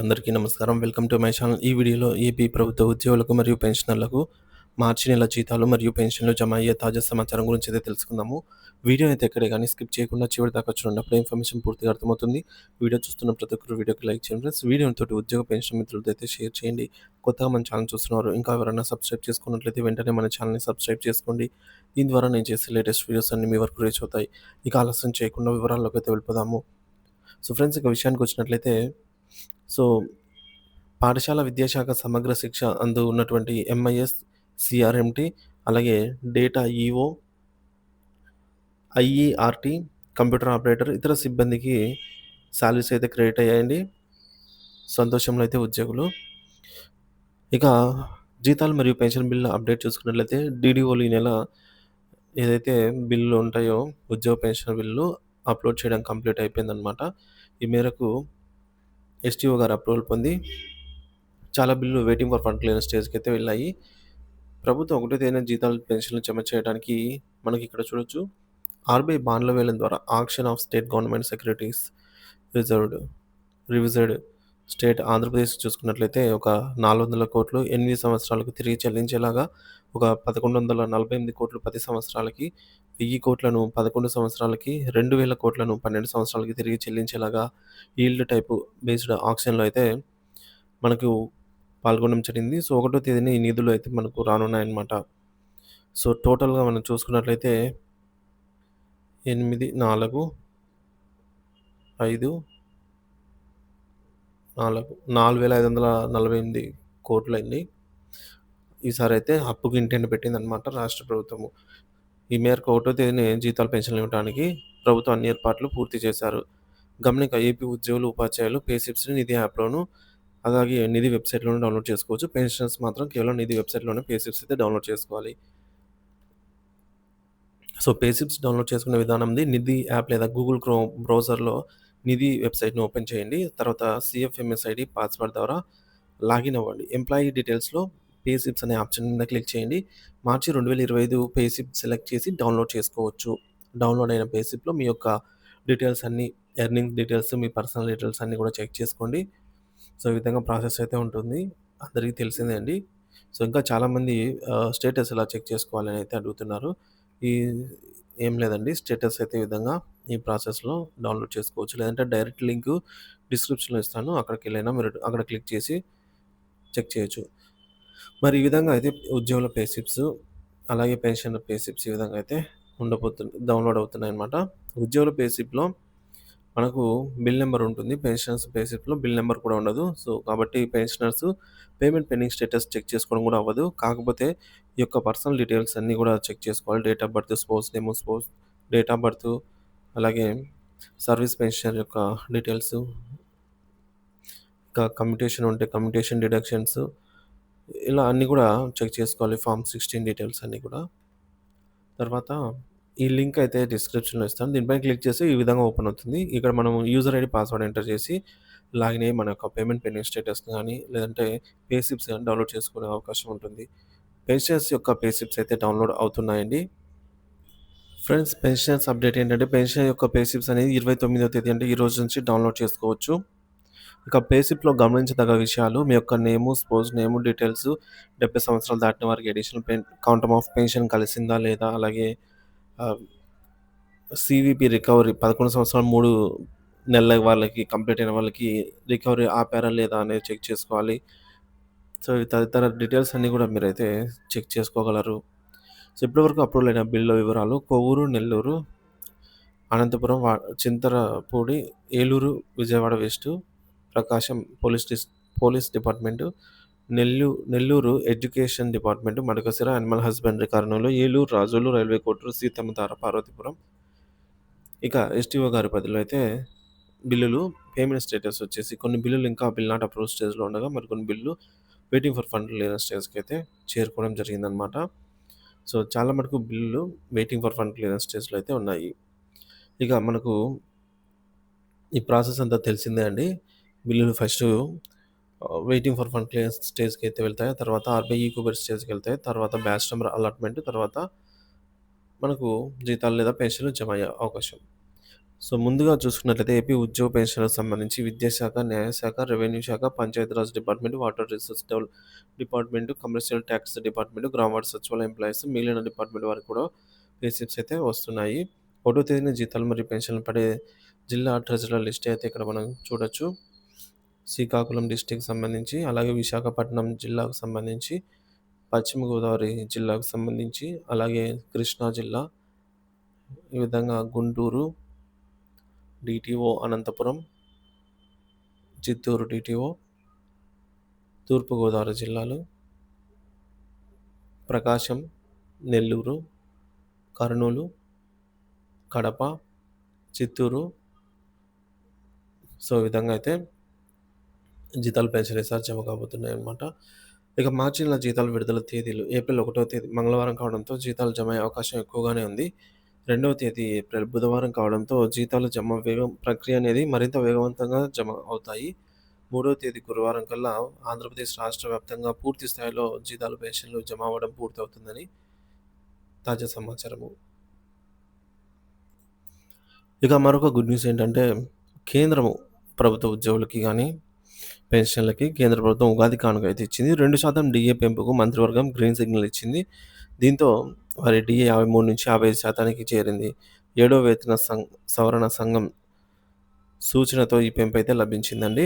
అందరికీ నమస్కారం. Welcome to my channel. ఈ వీడియోలో ఏపీ ప్రభుత్వ ఉద్యోగులకు మరియు పెన్షనర్లకు మార్చి నెల జీతాలు మరియు పెన్షన్‌లు జమ అయ్యే తాజా సమాచారం గురించి అయితే తెలుసుకుందాము. వీడియోని అయితే ఎక్కడ గాని స్కిప్ చేయకుండా చివరి దాకా చూడండి. అప్పుడే ఇన్ఫర్మేషన్ పూర్తిగా అర్థమవుతుంది. వీడియో చూస్తున్న ప్రతి ఒక్కరు వీడియోకి లైక్ చేయండి ఫ్రెండ్స్. వీడియోని తోటి ఉద్యోగ పెన్షన్ మిత్రులతో అయితే షేర్ చేయండి. కొత్తగా మన ఛానల్ చూస్తున్నవారు ఇంకా ఎవరైనా సబ్స్క్రైబ్ చేసుకున్నట్లయితే వెంటనే మన ఛానల్‌ని సబ్స్క్రైబ్ చేసుకోండి. దీని ద్వారా నేను చేసే లేటెస్ట్ వీడియోస్ అన్నీ మీ వరకు రీచ్ అవుతాయి. ఇక ఆలస్యం చేయకుండా వివరాల్లోకి అయితే వెళ్ళిపోదాము. సో ఫ్రెండ్స్, ఇక విషయానికి వచ్చినట్లయితే సో పాఠశాల విద్యాశాఖ సమగ్ర శిక్ష అందు ఉన్నటువంటి ఎంఐఎస్, సిఆర్ఎంటీ, అలాగే డేటా ఈఓ, ఐఈఆర్టీ, కంప్యూటర్ ఆపరేటర్, ఇతర సిబ్బందికి సాలరీస్ అయితే క్రెడిట్ అయ్యాయండి. సంతోషంలో అయితే ఉద్యోగులు. ఇక జీతాలు మరియు పెన్షన్ బిల్లు అప్డేట్ చూసుకున్నట్లయితే డీడీఓలు ఈ నెల ఏదైతే బిల్లులు ఉంటాయో ఉద్యోగ పెన్షన్ బిల్లు అప్లోడ్ చేయడం కంప్లీట్ అయిపోయిందనమాట. ఈ మేరకు ఎస్టీఓ గారు అప్రూవల్ పొంది చాలా బిల్లులు వెయిటింగ్ ఫర్ ఫండ్ క్లియరెన్స్ స్టేజ్‌కి అయితే వెళ్ళాయి. ప్రభుత్వం ఒకటో తేదీన జీతాలు, పెన్షన్‌లు జమ చేయడానికి మనకిక్కడ చూడొచ్చు. ఆర్‌బీఐ బాండ్ల వేలం ద్వారా auction of state government securities reserved revised state Andhra Pradesh చూసుకున్నట్లయితే ఒక 400 కోట్లు 8 సంవత్సరాలకు తిరిగి చెల్లించేలాగా, ఒక 1148 కోట్లు 10 సంవత్సరాలకి, 1000 కోట్లను 11 సంవత్సరాలకి, 2000 కోట్లను 12 సంవత్సరాలకి తిరిగి చెల్లించేలాగా ఈల్డ్ టైపు బేస్డ్ ఆక్షన్‌లో అయితే మనకు పాల్గొనడం జరిగింది. సో, ఒకటో తేదీన ఈ నిధులు అయితే మనకు రానున్నాయన్నమాట. సో, టోటల్‌గా మనం చూసుకున్నట్లయితే 8, 4, 5, 4 4,548 కోట్లండి. ఈసారైతే అప్పుకి ఇంటెంట్ పెట్టిందనమాట రాష్ట్ర ప్రభుత్వము. ఈ మేరకు ఒకటో తేదీనే జీతాలు, పెన్షన్‌లు ఇవ్వడానికి ప్రభుత్వం అన్ని ఏర్పాట్లు పూర్తి చేశారు. గమనిక ఏపీ ఉద్యోగులు, ఉపాధ్యాయులు పే స్లిప్స్‌ని నిధి యాప్‌లోను, అలాగే నిధి వెబ్‌సైట్‌లోను డౌన్‌లోడ్ చేసుకోవచ్చు. పెన్షనర్స్ మాత్రం కేవలం నిధి వెబ్‌సైట్‌లోనే పే స్లిప్స్ అయితే డౌన్‌లోడ్ చేసుకోవాలి. సో, పే స్లిప్స్ డౌన్‌లోడ్ చేసుకునే విధానంది నిధి యాప్ లేదా గూగుల్ క్రోమ్ బ్రౌజర్‌లో నిధి వెబ్‌సైట్‌ని ఓపెన్ చేయండి. తర్వాత సీఎఫ్ఎంఎస్ ఐడీ, పాస్వర్డ్ ద్వారా లాగిన్ అవ్వండి. ఎంప్లాయీ డీటెయిల్స్‌లో పే స్లిప్స్ అనే ఆప్షన్ మీద క్లిక్ చేయండి. మార్చి 2025 పే స్లిప్ సెలెక్ట్ చేసి డౌన్‌లోడ్ చేసుకోవచ్చు. డౌన్‌లోడ్ అయిన పే స్లిప్‌లో మీ యొక్క డీటెయిల్స్ అన్నీ, ఎర్నింగ్ డీటెయిల్స్, మీ పర్సనల్ డీటెయిల్స్ అన్నీ కూడా చెక్ చేసుకోండి. సో, ఈ విధంగా ప్రాసెస్ అయితే ఉంటుంది. అందరికీ తెలిసిందే అండి. సో, ఇంకా చాలామంది స్టేటస్ ఎలా చెక్ చేసుకోవాలని అయితే అడుగుతున్నారు. ఈ ఏం లేదండి. స్టేటస్ అయితే ఈ విధంగా ఈ ప్రాసెస్‌లో డౌన్‌లోడ్ చేసుకోవచ్చు. లేదంటే డైరెక్ట్ లింకు డిస్క్రిప్షన్‌లో ఇస్తాను. అక్కడికెళ్ళైనా మీరు అక్కడ క్లిక్ చేసి చెక్ చేయొచ్చు. మరి ఈ విధంగా అయితే ఉద్యోగుల పే స్లిప్స్, అలాగే పెన్షనర్ పే స్లిప్స్ ఈ విధంగా అయితే డౌన్‌లోడ్ అవుతున్నాయన్నమాట. ఉద్యోగుల పే స్లిప్‌లో మనకు బిల్ నంబర్ ఉంటుంది. పెన్షనర్స్ పే స్లిప్‌లో బిల్ నంబర్ కూడా ఉండదు. సో, కాబట్టి pensioners payment pending status check చేసుకోవడం కూడా అవ్వదు. కాకపోతే ఈ యొక్క పర్సనల్ డీటెయిల్స్ అన్నీ కూడా చెక్ చేసుకోవాలి. Date of birth, spouse date of birth, అలాగే సర్వీస్ పెన్షనర్ యొక్క డీటెయిల్స్, ఇంకా కమ్యుటేషన్ ఉంటే కమ్యుటేషన్ డిడక్షన్స్, ఇలా అన్నీ కూడా చెక్ చేసుకోవాలి. ఫార్మ్ 16 డీటెయిల్స్ అన్నీ కూడా. తర్వాత ఈ లింక్ అయితే డిస్క్రిప్షన్‌లో ఇస్తాను. దీనిపైన క్లిక్ చేసి ఈ విధంగా ఓపెన్ అవుతుంది. ఇక్కడ మనం యూజర్ ఐడీ, పాస్వర్డ్ ఎంటర్ చేసి లాగిన్ అయ్యి మన యొక్క పేమెంట్ పెండింగ్ స్టేటస్‌ని గాని, లేదంటే పే స్లిప్స్ గాని డౌన్‌లోడ్ చేసుకునే అవకాశం ఉంటుంది. పెన్షనర్స్ యొక్క పే స్లిప్స్ అయితే డౌన్‌లోడ్ అవుతున్నాయండి. ఫ్రెండ్స్, పెన్షనర్స్ అప్డేట్ ఏంటంటే పెన్షన్ యొక్క పే స్లిప్స్ అనేది 29వ తేదీ అంటే ఈ రోజు నుంచి డౌన్‌లోడ్ చేసుకోవచ్చు. ఇక పే స్లిప్‌లో గమనించదగ్గ విషయాలు మీ యొక్క నేము, స్పౌస్ నేము డీటెయిల్స్, 70 సంవత్సరాలు దాటిన వారికి అడిషనల్ క్వాంటమ్ ఆఫ్ పెన్షన్ కలిసిందా లేదా, అలాగే ఆహ్, సీవీపీ రికవరీ 11 సంవత్సరాలు 3 నెలల వాళ్ళకి, కంప్లీట్ అయిన వాళ్ళకి రికవరీ ఆపారా లేదా అనేది చెక్ చేసుకోవాలి. సో, ఈ తదితర డీటెయిల్స్ అన్నీ కూడా మీరైతే చెక్ చేసుకోగలరు. సో, ఇప్పటివరకు అప్రూవల్ అయిన బిల్లుల వివరాలు: Kovvur, Nellore, Anantapuram, Chintalapudi, Eluru, Vijayawada west, Prakasam police department, Nellore education department, Madakasira animal husbandry, Kurnool, Eluru Razole railway court, Seethammadhara, Parvathipuram. ఇక ఎస్టీఓ గారి పరిధిలో అయితే బిల్లులు పేమెంట్ స్టేటస్ వచ్చేసి కొన్ని బిల్లులు ఇంకా బిల్ నాట్ అప్రూవ్ స్టేజ్‌లో ఉండగా, మరికొన్ని బిల్లులు వెయిటింగ్ ఫర్ ఫండ్ క్లియరెన్స్ స్టేజ్‌కి అయితే చేరుకోవడం జరిగిందనమాట. సో, చాలా మటుకు బిల్లులు వెయిటింగ్ ఫర్ ఫండ్ క్లియరెన్స్ స్టేజ్‌లో అయితే ఉన్నాయి. ఇక మనకు ఈ ప్రాసెస్ అంతా తెలిసిందే అండి. బిల్లులు first waiting for fund clearance స్టేజ్‌కి అయితే వెళ్తాయి. తర్వాత ఆర్‌బీఐ ఈకోబెర్ స్టేజ్‌కెళ్తాయి. తర్వాత బ్యాచ్ నంబర్ అలాట్‌మెంట్, తర్వాత మనకు జీతాలు లేదా పెన్షన్‌లు జమ అయ్యే అవకాశం. సో, ముందుగా చూసుకున్నట్లయితే ఏపీ ఉద్యోగ పెన్షన్‌లకు సంబంధించి విద్యాశాఖ, న్యాయశాఖ, రెవెన్యూ శాఖ, Panchayati Raj department, water resource department, commercial tax department, గ్రామ వార్డు సచివాలయ ఎంప్లాయీస్ మిగిలిన డిపార్ట్‌మెంట్ వారికి కూడా పే స్లిప్స్ అయితే వస్తున్నాయి. 1 తేదీన జీతాలు మరియు పెన్షన్లు పడే జిల్లా ట్రెజరర్ లిస్ట్ అయితే ఇక్కడ మనం చూడొచ్చు. శ్రీకాకుళం డిస్ట్రిక్ట్‌కి సంబంధించి, అలాగే విశాఖపట్నం జిల్లాకు సంబంధించి, పశ్చిమ గోదావరి జిల్లాకు సంబంధించి, అలాగే కృష్ణా జిల్లా, ఈ విధంగా గుంటూరు, డీటీఓ అనంతపురం, చిత్తూరు డీటీఓ, తూర్పుగోదావరి జిల్లాలు, ప్రకాశం, నెల్లూరు, కర్నూలు, కడప, చిత్తూరు. సో, ఈ విధంగా అయితే జీతాలు పెన్షన్ ఈసారి జమ కాబోతున్నాయన్నమాట. ఇక మార్చి నెల జీతాల విడుదల తేదీలు ఏప్రిల్ 1వ తేదీ మంగళవారం కావడంతో జీతాలు జమ అయ్యే అవకాశం ఎక్కువగానే ఉంది. 2వ తేదీ ఏప్రిల్ బుధవారం కావడంతో జీతాలు జమ ప్రక్రియ అనేది మరింత వేగవంతంగా జమ అవుతాయి. 3వ తేదీ గురువారం కల్లా ఆంధ్రప్రదేశ్ రాష్ట్ర వ్యాప్తంగా పూర్తి స్థాయిలో జీతాలు, పెన్షన్లు జమ అవ్వడం పూర్తవుతుందని తాజా సమాచారము. ఇక మరొక గుడ్ న్యూస్ ఏంటంటే, కేంద్రము ప్రభుత్వ ఉద్యోగులకి గానీ, పెన్షన్‌లకి కేంద్ర ప్రభుత్వం ఉగాది కానుక అయితే ఇచ్చింది. 2% డీఏ పెంపుకు మంత్రివర్గం గ్రీన్ సిగ్నల్ ఇచ్చింది. దీంతో వారి డీఏ 53-55% చేరింది. ఏడో వేతన సవరణ సంఘం సూచనతో ఈ పెంపు అయితే లభించిందండి.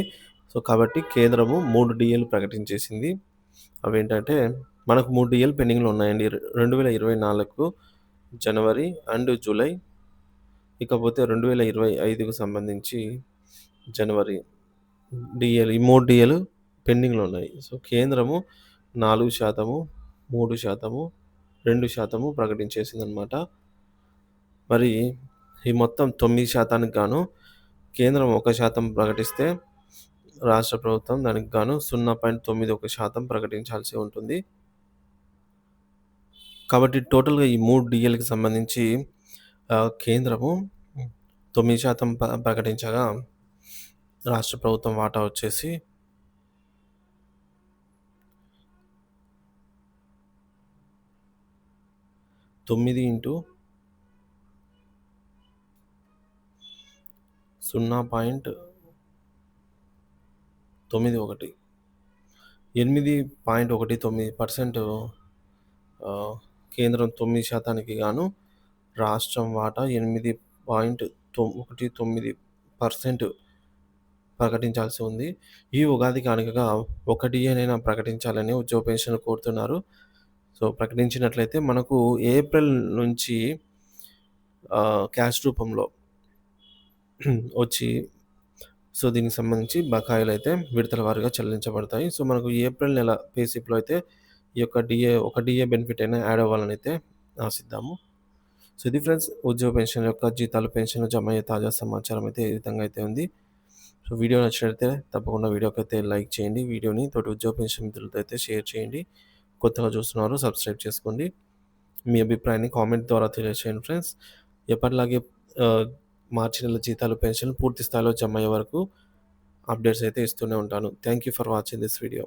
సో, కాబట్టి కేంద్రము 3 డీఏలు ప్రకటించేసింది. అవేంటంటే, మనకు 3 డీఏలు పెండింగ్‌లో ఉన్నాయండి. 2024 జనవరి అండ్ జూలై. ఇకపోతే 2025కు సంబంధించి జనవరి డీఏలు, ఈ 3 డీఏలు పెండింగ్‌లో ఉన్నాయి. సో, కేంద్రము 4%, 3%, 2% ప్రకటించేసిందనమాట. మరి ఈ మొత్తం 9%కి గాను కేంద్రం 1% ప్రకటిస్తే, రాష్ట్ర ప్రభుత్వం దానికి గాను 0.91% ప్రకటించాల్సి ఉంటుంది. కాబట్టి టోటల్‌గా ఈ 3 డీఏలకి సంబంధించి కేంద్రము 9% ప్రకటించగా, రాష్ట్ర ప్రభుత్వం వాటా వచ్చేసి 9 ఇంటూ 0.91 8.19% కేంద్రం 9%కి గాను రాష్ట్రం వాటా 8.19% ప్రకటించాల్సి ఉంది. ఈ ఉగాది కానుకగా 1 డీఏనైనా ప్రకటించాలని ఉద్యోగ పెన్షన్‌లు కోరుతున్నారు. సో, ప్రకటించినట్లయితే మనకు ఏప్రిల్ నుంచి క్యాష్ రూపంలో వచ్చి, సో, దీనికి సంబంధించి బకాయిలైతే విడతల వారీగా చెల్లించబడతాయి. సో, మనకు ఏప్రిల్ నెల పే స్లిప్‌లో అయితే ఈ యొక్క ఒక డీఏ బెనిఫిట్ అయినా యాడ్ అవ్వాలనైతే ఆశిద్దాము. సో, ఇది ఫ్రెండ్స్ ఉద్యోగ పెన్షన్ యొక్క జీతాలు, పెన్షన్‌లు జమ అయ్యే తాజా సమాచారం అయితే ఈ విధంగా అయితే ఉంది. సో, వీడియో నచ్చినట్లయితే తప్పకుండా వీడియోకైతే లైక్ చేయండి. వీడియోని తోటి ఉద్యోగ పెన్షన్ మిత్రులతో అయితే షేర్ చేయండి. కొత్తగా చూస్తున్నారు సబ్స్క్రైబ్ చేసుకోండి. మీ అభిప్రాయాన్ని కామెంట్ ద్వారా తెలియజేయండి ఫ్రెండ్స్. ఎప్పటిలాగే ఆహ్, మార్చి నెల జీతాలు, పెన్షన్‌లు పూర్తి స్థాయిలో జమ అయ్యే వరకు అప్డేట్స్ అయితే ఇస్తూనే ఉంటాను. Thank you for watching this video.